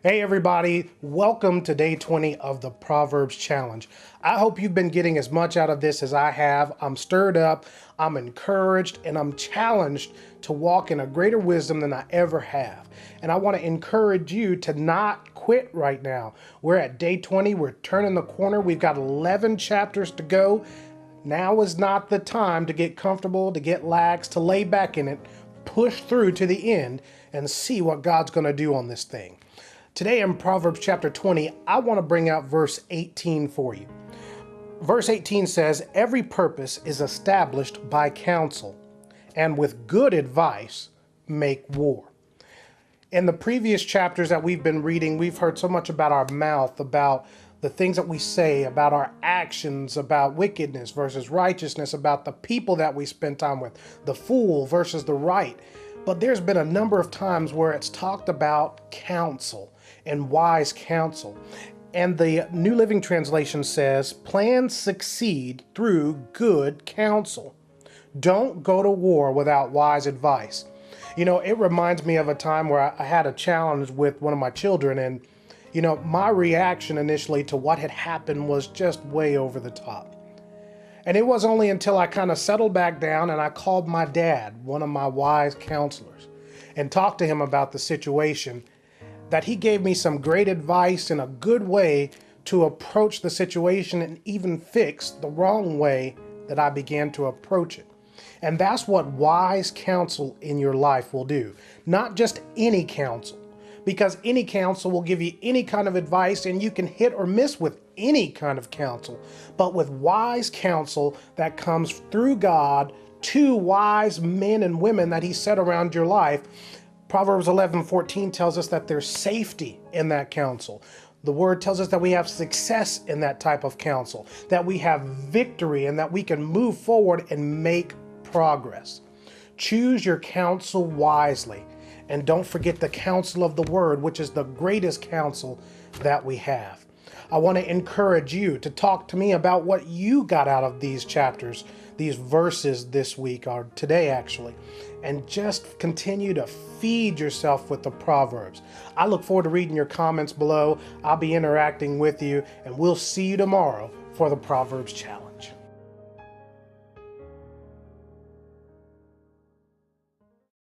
Hey everybody, welcome to day 20 of the Proverbs Challenge. I hope you've been getting as much out of this as I have. I'm stirred up, I'm encouraged, and I'm challenged to walk in a greater wisdom than I ever have. And I want to encourage you to not quit right now. We're at day 20, we're turning the corner, we've got 11 chapters to go. Now is not the time to get comfortable, to get lax, to lay back in it. Push through to the end and see what God's going to do on this thing. Today in Proverbs chapter 20, I want to bring out verse 18 for you. Verse 18 says, "Every purpose is established by counsel, and with good advice make war." In the previous chapters that we've been reading, we've heard so much about our mouth, about the things that we say, about our actions, about wickedness versus righteousness, about the people that we spend time with, the fool versus the right. But there's been a number of times where it's talked about counsel and wise counsel. And the New Living Translation says, "Plans succeed through good counsel. Don't go to war without wise advice." You know, it reminds me of a time where I had a challenge with one of my children, and my reaction initially to what had happened was just way over the top. And it was only until I kind of settled back down and I called my dad, one of my wise counselors, and talked to him about the situation, that he gave me some great advice and a good way to approach the situation and even fix the wrong way that I began to approach it. And that's what wise counsel in your life will do. Not just any counsel, because any counsel will give you any kind of advice and you can hit or miss with any kind of counsel. But with wise counsel that comes through God to wise men and women that He set around your life, Proverbs 11:14 tells us that there's safety in that counsel. The word tells us that we have success in that type of counsel, that we have victory, and that we can move forward and make progress. Choose your counsel wisely. And don't forget the counsel of the word, which is the greatest counsel that we have. I want to encourage you to talk to me about what you got out of these chapters, these verses this week, or today actually, and just continue to feed yourself with the Proverbs. I look forward to reading your comments below. I'll be interacting with you, and we'll see you tomorrow for the Proverbs Challenge.